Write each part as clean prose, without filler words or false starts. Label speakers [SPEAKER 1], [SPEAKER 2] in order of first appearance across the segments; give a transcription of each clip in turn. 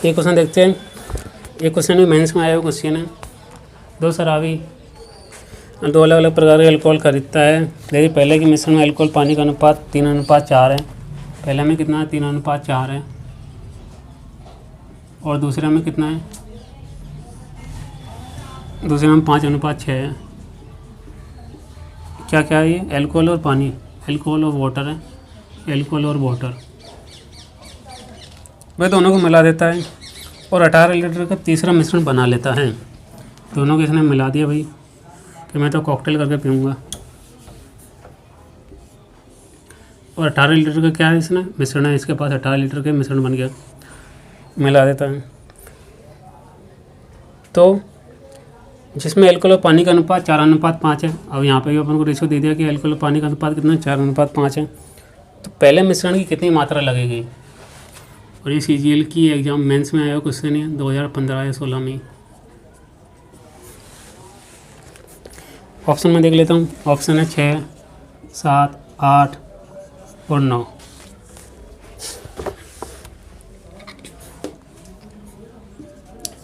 [SPEAKER 1] एक क्वेश्चन देखते हैं। एक क्वेश्चन भी मेंस में आया हुआ क्वेश्चन है। दो शराबी दो अलग अलग प्रकार के अल्कोहल खरीदता है। यदि पहले के मिश्रण में अल्कोहल पानी का अनुपात 3:4 है, पहले में कितना है 3:4 है, और दूसरे में कितना है, दूसरे में 5:6 है। क्या क्या है ये? अल्कोहल और पानी, अल्कोहल और वाटर है, अल्कोहल और वाटर। वह दोनों को मिला देता है और 18 लीटर का तीसरा मिश्रण बना लेता है। दोनों को इसने मिला दिया भाई कि मैं तो कॉकटेल करके पीऊँगा। और 18 लीटर का क्या है इसने मिश्रण है, इसके पास 18 लीटर के मिश्रण बन गया, मिला देता है। तो जिसमें अल्कोहल और पानी का अनुपात 4:5 है। अब यहाँ पे भी अपन को रेशियो दे दिया कि अल्कोहल और पानी का अनुपात कितना है, 4:5 है। तो पहले मिश्रण की कितनी मात्रा लगेगी? और ये CGL की एग्जाम मेंस में आया क्वेश्चन है 2015 या 16 में। ऑप्शन में देख लेता हूँ। ऑप्शन है 6, 7, 8 और 9।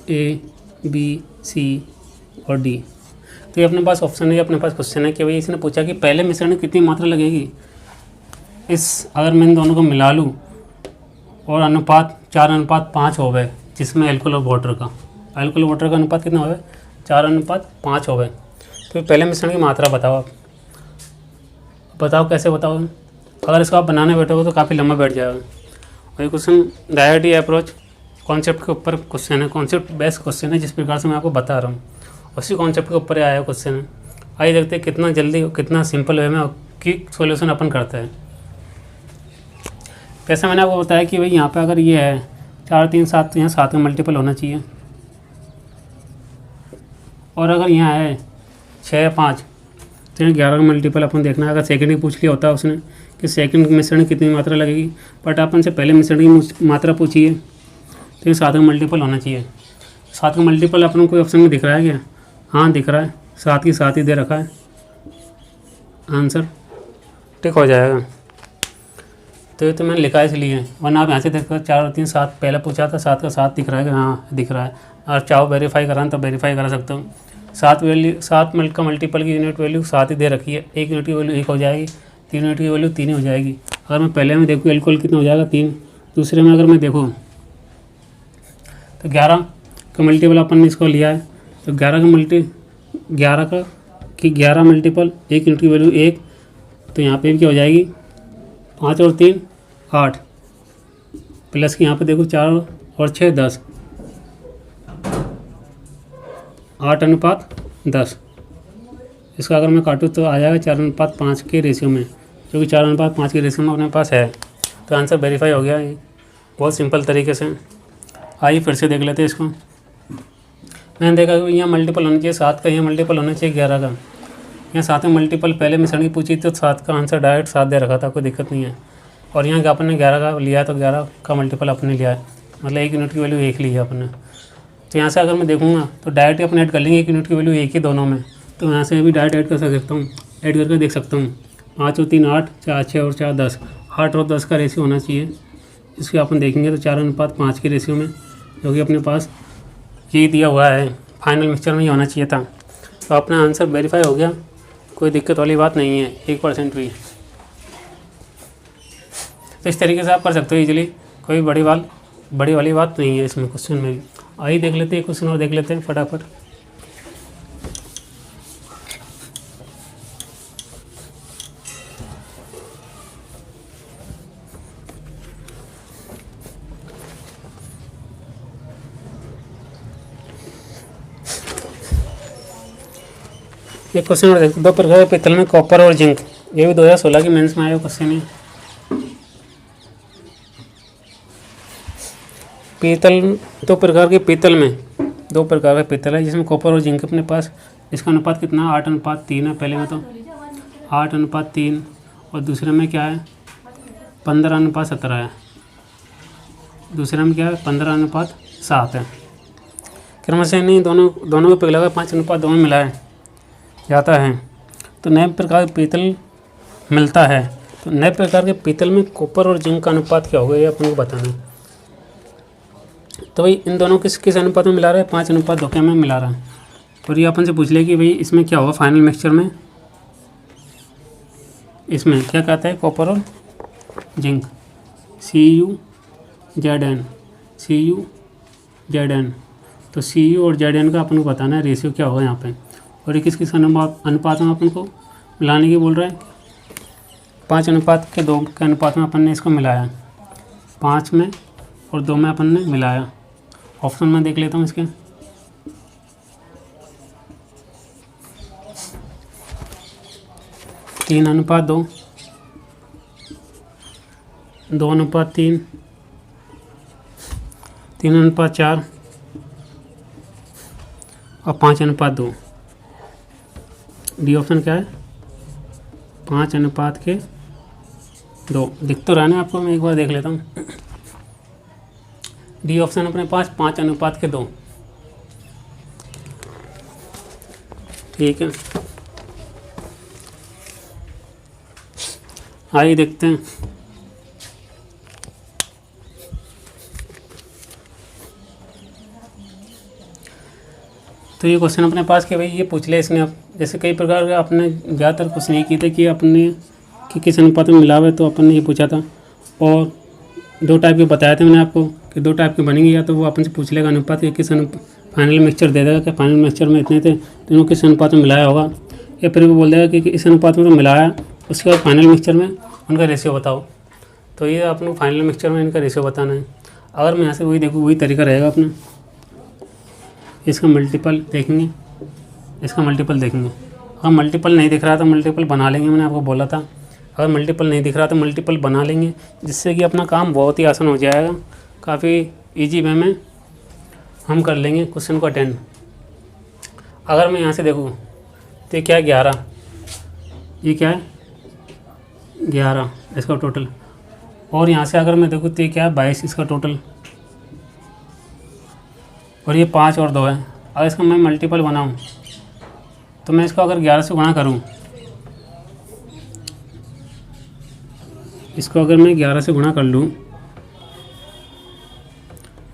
[SPEAKER 1] A, B, C और D। तो ये अपने पास ऑप्शन है, अपने पास क्वेश्चन है कि भाई इसने पूछा कि पहले मिश्रण में कितनी मात्रा लगेगी। अगर मैं इन दोनों को मिला लूँ और अनुपात 4:5 हो गए, जिसमें अल्कोहल और वाटर का, अल्कोहल और वाटर का अनुपात कितना हो गया, 4:5 हो गए। तो पहले मिश्रण की मात्रा बताओ आप। बताओ कैसे बताओ। अगर इसको आप बनाने बैठोगे तो काफ़ी लंबा बैठ जाएगा। और ये क्वेश्चन डायरेक्ट अप्रोच कॉन्सेप्ट के ऊपर क्वेश्चन है, कॉन्सेप्ट बेस्ड क्वेश्चन है। जिस प्रकार से मैं आपको बता रहा हूँ उसी कॉन्सेप्ट के ऊपर आया क्वेश्चन है। आइए देखते हैं कितना जल्दी, कितना सिंपल वे में क्विक सॉल्यूशन अपन करते हैं। कैसा मैंने आपको बताया कि भाई यहाँ पे अगर ये है 4, 3, 7 तो यहाँ 7 का मल्टीपल होना चाहिए। और अगर यहाँ है 6, 5 तो यहाँ 11 का मल्टीपल अपन देखना है। अगर सेकंड की पूछ लिया होता है उसने कि सेकंड मिश्रण कितनी मात्रा लगेगी, बट अपन से पहले मिश्रण की मात्रा पूछी है तो ये 7 का मल्टीपल होना चाहिए। 7 का मल्टीपल अपन को ऑप्शन में दिख रहा है क्या? हाँ दिख रहा है, 7 की 7 ही दे रखा है। आंसर टिक हो जाएगा। तो ये तो मैंने लिखा इसलिए, वरना आप यहाँ से देखकर 4 और 3 7 पहले पूछा था, 7 का 7 दिख रहा है कि हाँ दिख रहा है। और चाहो वेरीफाई कराना तो वेरीफाई करा सकता हूँ। 7 का मल्टीपल की यूनिट वैल्यू 7 ही दे रखी है। 1 यूनिट की वैल्यू 1 हो जाएगी, 3 यूनिट की वैल्यू 3 ही हो जाएगी। अगर मैं पहले में देखूँ अल्कोहल कितना हो जाएगा 3, दूसरे में अगर मैं देखूँ तो 11 का मल्टीपल अपन ने इसको लिया है। तो 11 मल्टीपल 1 यूनिट की वैल्यू 1, तो यहाँ पे भी क्या हो जाएगी 5 और 3 8, प्लस की यहाँ पे देखो 4 और 6 10, 8:10। इसका अगर मैं काटूँ तो आ जाएगा 4:5 के रेशियो में, जो कि 4:5 के रेशियो में अपने पास है। तो आंसर वेरीफाई हो गया है बहुत सिंपल तरीके से। आइए फिर से देख लेते हैं इसको। मैंने देखा कि यहाँ मल्टीपल होना चाहिए 7 का, यहाँ मल्टीपल होना चाहिए 11 का। यहाँ 7 में मल्टीपल पहले मिश्रण की पूछी तो 7 का आंसर डायरेक्ट 7 दे रखा था, कोई दिक्कत नहीं है। और यहाँ अपन ने 11 का लिया तो 11 का मल्टीपल अपने लिया है, मतलब 1 यूनिट की वैल्यू 1 ली है अपने। तो यहाँ से अगर मैं देखूँगा तो डायरेक्ट अपन ऐड कर लेंगे 1 यूनिट की वैल्यू 1 ही दोनों में। तो यहाँ से भी डायरेक्ट ऐड कर सकता हूँ, ऐड करके देख सकता हूँ। 5 और 3 8, 4 6 और 4 10, 8 और 10 का रेशियो होना चाहिए। इसके अपन देखेंगे तो 4:5 के रेशियो में, जो कि अपने पास ये दिया हुआ है। फाइनल मिक्सचर में ही होना चाहिए था। तो अपना आंसर वेरीफाई हो गया, कोई दिक्कत वाली बात नहीं है 1% भी। तो इस तरीके से आप कर सकते हो इजीली, कोई बड़ी वाली बात नहीं है इसमें क्वेश्चन में भी। आइए देख लेते हैं क्वेश्चन और देख लेते हैं फटाफट। एक क्वेश्चन और देखते, 2 प्रकार के पीतल में कॉपर और जिंक। ये भी 2016 की मेंस में आया क्वेश्चन है। पीतल 2 प्रकार के पीतल में 2 प्रकार का पीतल है जिसमें कॉपर और जिंक अपने पास। इसका अनुपात कितना 8:3 है। पहले में तो 8:3 और दूसरे में क्या है 15:17 है। दूसरे में क्या है 15:7 है। क्रमशः नहीं दोनों को पिघला कर 5:2 में मिलाया जाता है तो नए प्रकार के पीतल मिलता है। तो नए प्रकार के पीतल में कॉपर और जिंक का अनुपात क्या होगा ये अपन को बताना है। तो भाई इन दोनों किस अनुपात में मिला रहा है, 5:2 के में मिला रहा है। और ये अपन से पूछ ले कि भाई इसमें क्या होगा फाइनल मिक्सचर में, इसमें क्या कहता है कॉपर और जिंक, CuZn, CuZn। तो Cu और Zn का अपन को बताना है रेशियो क्या होगा यहाँ पे। और ये किस अनुपात में अपन को मिलाने की बोल रहा है, 5:2 के अनुपात में अपन ने इसको मिलाया, 5 में और 2 में अपन ने मिलाया। ऑप्शन में देख लेता हूँ इसके, 3:2, 2:3, 3:4 और 5:2। डी ऑप्शन क्या है, 5:2। दिख तो रहा है ना आपको, मैं एक बार देख लेता हूँ। डी ऑप्शन अपने पास 5:2। ठीक है, आइए देखते हैं। तो ये क्वेश्चन अपने पास कि भाई ये पूछ ले इसने, अब जैसे कई प्रकार के आपने ज़्यादातर क्वेश्चन ये किए थे कि अपने कि किस अनुपात में मिलावे, तो अपन ने ये पूछा था। और 2 टाइप के बताए थे मैंने आपको कि 2 टाइप के बनेंगे, या तो वो अपन से पूछ लेगा अनुपात कि किस फाइनल मिक्सचर दे देगा कि फाइनल मिक्सचर में इतने थे, तीनों किस अनुपात में मिलाया होगा, या फिर वो बोल देगा कि इस अनुपात में तो मिलाया, उसके बाद फाइनल मिक्सचर में उनका रेशियो बताओ। तो ये अपन फाइनल मिक्सचर में इनका रेशियो बताना है। अगर मैं यहाँ से वही देखूँ, वही तरीका रहेगा अपना, इसका मल्टीपल देखेंगे, इसका मल्टीपल देखेंगे। अगर मल्टीपल नहीं दिख रहा तो मल्टीपल बना लेंगे, मैंने आपको बोला था। अगर मल्टीपल नहीं दिख रहा तो मल्टीपल बना लेंगे, जिससे कि अपना काम बहुत ही आसान हो जाएगा, काफ़ी इजी वे में हम कर लेंगे क्वेश्चन को अटेंड। अगर मैं यहाँ से देखूँ तो ये क्या है 11, ये क्या है 11 इसका टोटल। और यहाँ से अगर मैं देखूँ तो ये क्या है 22 इसका टोटल। और ये 5 और 2 है। अगर इसका मैं मल्टीपल बनाऊँ तो मैं इसको अगर 11 से गुणा करूँ, इसको अगर मैं 11 से गुणा कर लूँ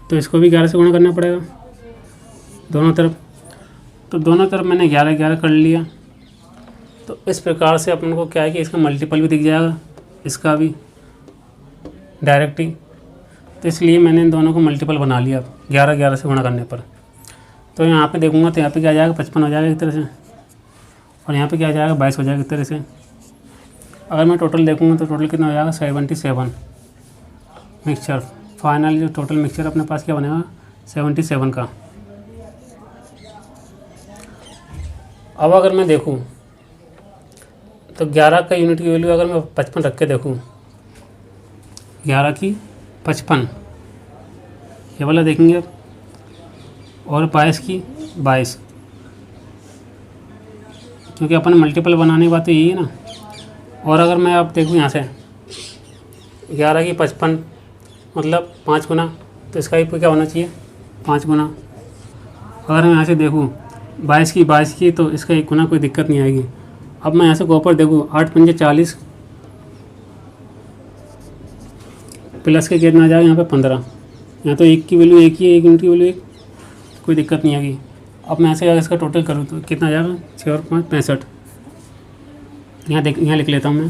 [SPEAKER 1] तो इसको भी 11 से गुणा करना पड़ेगा दोनों तरफ। तो दोनों तरफ मैंने 11 कर लिया। तो इस प्रकार से अपन को क्या है कि इसका मल्टीपल भी दिख जाएगा, इसका भी डायरेक्ट ही। तो इसलिए मैंने इन दोनों को मल्टीपल बना लिया 11 से गुणा करने पर। तो यहाँ पे देखूँगा तो यहाँ पे क्या आ जाएगा 55 हो जाएगा एक तरह से, और यहाँ पे क्या आ जाएगा 22 हो जाएगा एक तरह से। अगर मैं टोटल देखूँगा तो टोटल कितना हो जाएगा 77 मिक्सचर। फाइनल जो टोटल मिक्सचर अपने पास क्या बनेगा 77 का। अब अगर मैं देखूँ तो 11 का यूनिट की वैल्यू अगर मैं 55 रख के देखूँ, 11 की 55 ये वाला देखेंगे अब, और 22 की 22, क्योंकि अपन मल्टीपल बनाने की बात तो यही है ना। और अगर मैं अब देखूँ यहाँ से 11 की 55 मतलब 5 गुना, तो इसका भी क्या होना चाहिए 5 गुना। अगर मैं यहाँ से देखूँ 22 की तो इसका 1 गुना, कोई दिक्कत नहीं आएगी। अब मैं यहाँ से ऊपर देखूँ 8 पंजे 40 प्लस के कितना आ जाएगा यहाँ पे 15। यहाँ तो 1 की वैल्यू 1 ही है, 1 यूनिट की वैल्यू 1, कोई दिक्कत नहीं आएगी। अब मैं ऐसे अगर इसका टोटल करूँ तो कितना आ जाएगा 6 और 5 65। यहाँ लिख लेता हूँ मैं,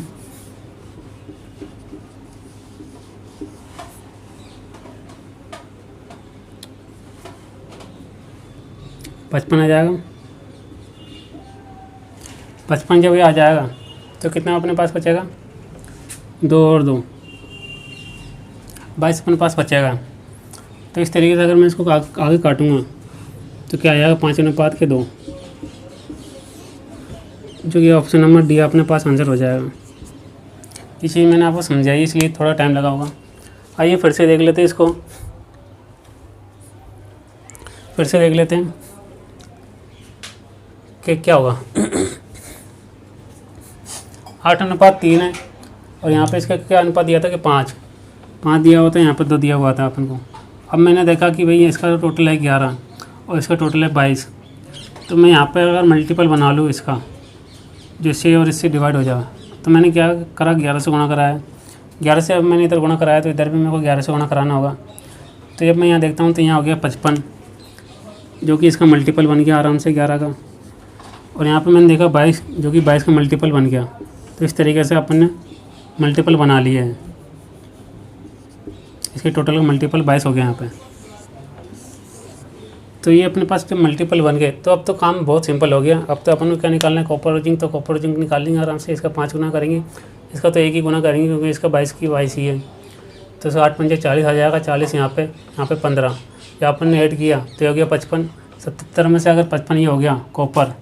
[SPEAKER 1] पचपन आ जाएगा। 55 जब ये आ जाएगा तो कितना अपने पास बचेगा 2 और 2 22 अपने पास बचेगा। तो इस तरीके से अगर मैं इसको आगे काटूँगा तो क्या आ जाएगा 5:2, जो कि ऑप्शन नंबर डी अपने पास आंसर हो जाएगा। ये चीज़ मैंने आपको समझाई इसलिए थोड़ा टाइम लगा होगा। आइए फिर से देख लेते हैं इसको, फिर से देख लेते हैं कि क्या होगा। 8:3 है, और यहाँ पे इसका क्या अनुपात दिया था कि 5 दिया हुआ था, यहाँ पर 2 दिया हुआ था अपन को। अब मैंने देखा कि भाई इसका टोटल है 11 और इसका टोटल है 22, तो मैं यहाँ पर अगर मल्टीपल बना लूँ इसका, जो इससे और इससे डिवाइड हो जाएगा, तो मैंने क्या करा 11 से गुणा कराया। 11 से अब मैंने इधर गुणा कराया तो इधर भी मेरे को 11 से गुणा कराना होगा। तो जब मैं यहाँ देखता हूँ तो यहाँ हो गया 55, जो कि इसका मल्टीपल बन गया आराम से 11 का। और यहाँ पे मैंने देखा 22, जो कि 22 का मल्टीपल बन गया। तो इस तरीके से अपन ने मल्टीपल बना लिए हैं। इसके टोटल का मल्टीपल 22 हो गया यहाँ पे। तो ये अपने पास जब मल्टीपल बन गए तो अब तो काम बहुत सिंपल हो गया। अब तो अपन को क्या निकालना है, कॉपर और जिंक। तो कॉपर और जिंक निकाल लेंगे आराम से। इसका 5 गुना करेंगे, इसका तो 1 ही गुना करेंगे क्योंकि इसका 22 की 22 ही है। तो 60 पंजे 40 आ जाएगा, 40 यहाँ पे 15। या अपन ने ऐड किया तो ये हो गया 55। 77 में से अगर 55 ये हो गया कॉपर,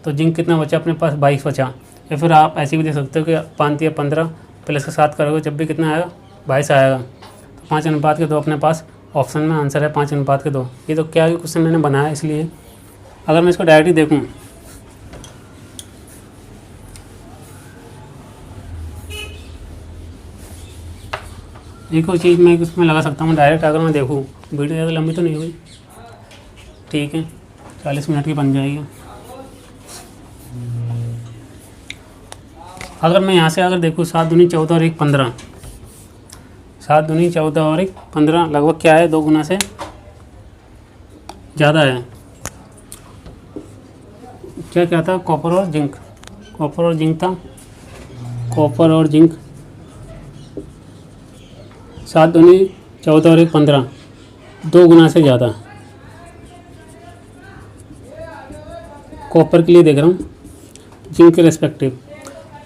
[SPEAKER 1] तो जिंक कितना बचा अपने पास, 22 बचा। या फिर आप ऐसे भी देख सकते हो कि 5 या 15 प्लस का 7 करोगे जब भी कितना आएगा, 22 आएगा। तो 5:2 अपने पास ऑप्शन में आंसर है, 5:2। ये तो क्या है, क्वेश्चन मैंने बनाया इसलिए। अगर मैं इसको डायरेक्ट ही देखूँ, एक और चीज़ मैं उसमें लगा सकता हूँ डायरेक्ट। अगर मैं देखूँ, वीडियो ज़्यादा लंबी तो नहीं हुई, ठीक है, 40 मिनट की बन जाएगी। अगर मैं यहाँ से अगर देखूँ 7 दूनी 14 और 1 15, 7 दूनी 14 और 1 15 लगभग क्या है, 2 गुना से ज़्यादा है। क्या था, कॉपर और जिंक। कॉपर और जिंक था, कॉपर और जिंक 7 दूनी 14 और 1 15, 2 गुना से ज़्यादा। कॉपर के लिए देख रहा हूँ, जिंक के रेस्पेक्टिव।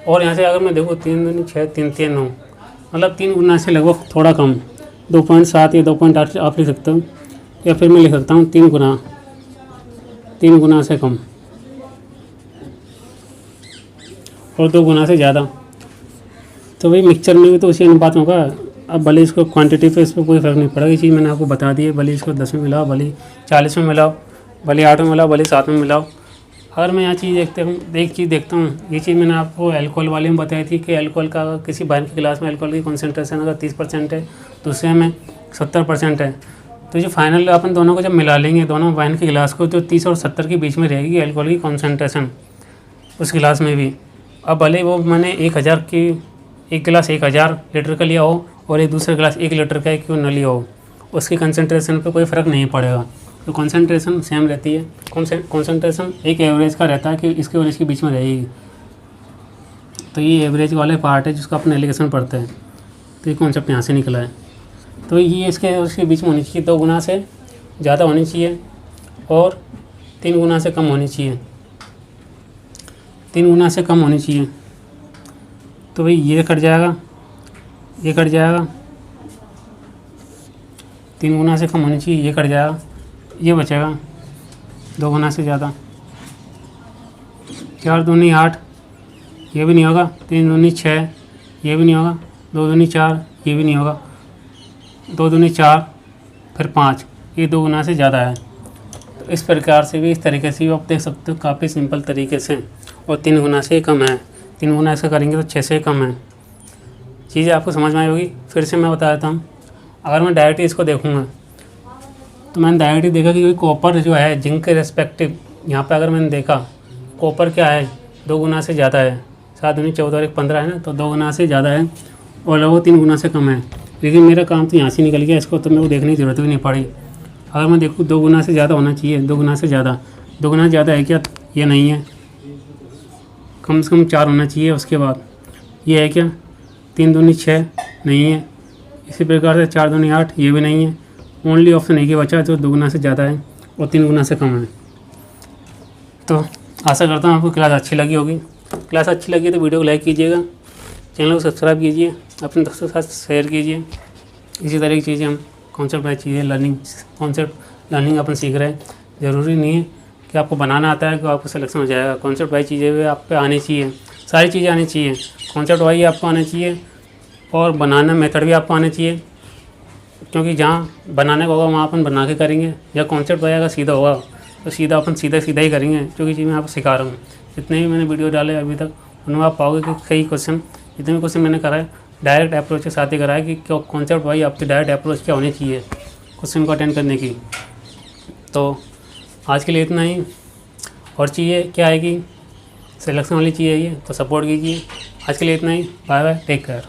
[SPEAKER 1] और यहाँ से अगर मैं देखूँ 3 दूनी 6, 3 3 9, मतलब 3 गुना से लगभग थोड़ा कम, 2.7 या 2.8 आप लिख सकते हो। या फिर मैं लिख सकता हूँ 3 गुना से कम और 2 गुना से ज़्यादा। तो भाई मिक्सचर में भी तो उसी अनुपात होगा। अब भले इसको क्वांटिटी पे इस पर कोई फ़र्क नहीं पड़ा। ये चीज़ मैंने आपको बता दी है। भले इसको 10 में मिलाओ, भले 40 में मिलाओ, भले 8 में मिलाओ, भले 7 में मिलाओ। अगर मैं यहाँ चीज़ एक चीज़ देखता हूँ, ये चीज़ मैंने आपको एल्कोहल वाले में बताई थी कि एल्कोहल का किसी वाइन की गिलास में एल्कोहल की कॉन्सेंट्रेशन अगर 30% है, दूसरे में 70% है, तो जो फाइनल अपन दोनों को जब मिला लेंगे, दोनों वाइन के गिलास को, तो 30 और 70 के बीच में रहेगी एल्कोहल की कॉन्सेंट्रेशन उस गिलास में भी। अब भले वो मैंने 1000 की, एक गिलास 1000 लीटर का लिया हो और एक दूसरा गिलास 1 लीटर का क्यों न लिया हो, उसकी कंसंट्रेशन पे कोई फ़र्क नहीं पड़ेगा। तो कंसंट्रेशन सेम रहती है। कंसंट्रेशन एक एवरेज का रहता है कि इसके और इसके बीच में रहेगी। तो ये एवरेज वाले पार्ट है जिसको अपने एलिगेशन पढ़ते हैं। तो ये कॉन्सेप्ट यहाँ से निकला है। तो ये इसके उसके बीच में होनी चाहिए, 2 गुना से ज़्यादा होनी चाहिए और 3 गुना से कम होनी चाहिए, 3 गुना से कम होनी चाहिए। तो भाई ये कट जाएगा, ये कट जाएगा, 3 गुना से कम होनी चाहिए, ये कट जाएगा, ये बचेगा 2 गुना से ज़्यादा। 4 दूनी 8, ये भी नहीं होगा। 3 दूनी 6, ये भी नहीं होगा। 2 दूनी 4, ये भी नहीं होगा। 2 दूनी 4, फिर 5, ये 2 गुना से ज़्यादा है। तो इस प्रकार से भी, इस तरीके से भी आप देख सकते हो, काफ़ी सिंपल तरीके से। और 3 गुना से कम है, 3 गुना ऐसा करेंगे तो 6 से कम है। चीज़ें आपको समझ में आई होगी। फिर से मैं बता देता हूँ, अगर मैं डायरेक्टली इसको देखूँगा तो मैंने डायरेक्टली देखा कि कॉपर जो है जिंक के रेस्पेक्टिव, यहाँ पे अगर मैंने देखा कॉपर क्या है, 2 गुना से ज़्यादा है। 7 दूनी 14 और 1 15 है ना, तो 2 गुना से ज़्यादा है और वो 3 गुना से कम है। लेकिन मेरा काम तो यहाँ से निकल गया, इसको तो मेरे को देखने की ज़रूरत भी नहीं पड़ी। अगर मैं देखूँ 2 गुना से ज़्यादा होना चाहिए, 2 गुना से ज़्यादा, 2 गुना ज़्यादा है क्या, ये नहीं है। कम से कम 4 होना चाहिए। उसके बाद ये है क्या, 3 दूनी 6 नहीं है। इसी प्रकार से 4 दूनी 8, ये भी नहीं है। ओनली ऑप्शन एक ही बचा जो 2 गुना से ज़्यादा है और 3 गुना से कम है। तो आशा करता हूँ आपको क्लास अच्छी लगी होगी। क्लास अच्छी लगी तो वीडियो को लाइक कीजिएगा, चैनल को सब्सक्राइब कीजिए, अपने दोस्तों के साथ शेयर कीजिए। इसी तरह की चीज़ें हम कॉन्सेप्ट वाइज चीज़ें कॉन्सेप्ट लर्निंग अपन सीख रहे हैं। ज़रूरी नहीं है कि आपको बनाना आता है कि आपको सिलेक्शन हो जाएगा। कॉन्सेप्ट वाइज चीज़ें भी आप पे आनी चाहिए, सारी चीज़ें आनी चाहिए। कॉन्सेप्ट वाइज आपको आना चाहिए और बनाना मेथड भी आपको आना चाहिए, क्योंकि जहाँ बनाने का होगा वहाँ अपन बना के करेंगे। या कॉन्सेप्ट वाइज अगर सीधा होगा तो सीधा अपन सीधा ही करेंगे, जो कि चीज़ मैं आपको सिखा रहा हूँ। जितने भी मैंने वीडियो डाले अभी तक, उनमें आप पाओगे कि कई क्वेश्चन, जितने भी क्वेश्चन मैंने कराए डायरेक्ट अप्रोच के साथ ही कराया कि कॉन्सेप्ट वाइज आपकी डायरेक्ट अप्रोच क्या होनी चाहिए क्वेश्चन को अटेंड करने की। तो आज के लिए इतना ही। और चीज़ें क्या है कि सिलेक्शन वाली चीज़ है ये, तो सपोर्ट कीजिए। आज के लिए इतना ही। Bye bye, take care.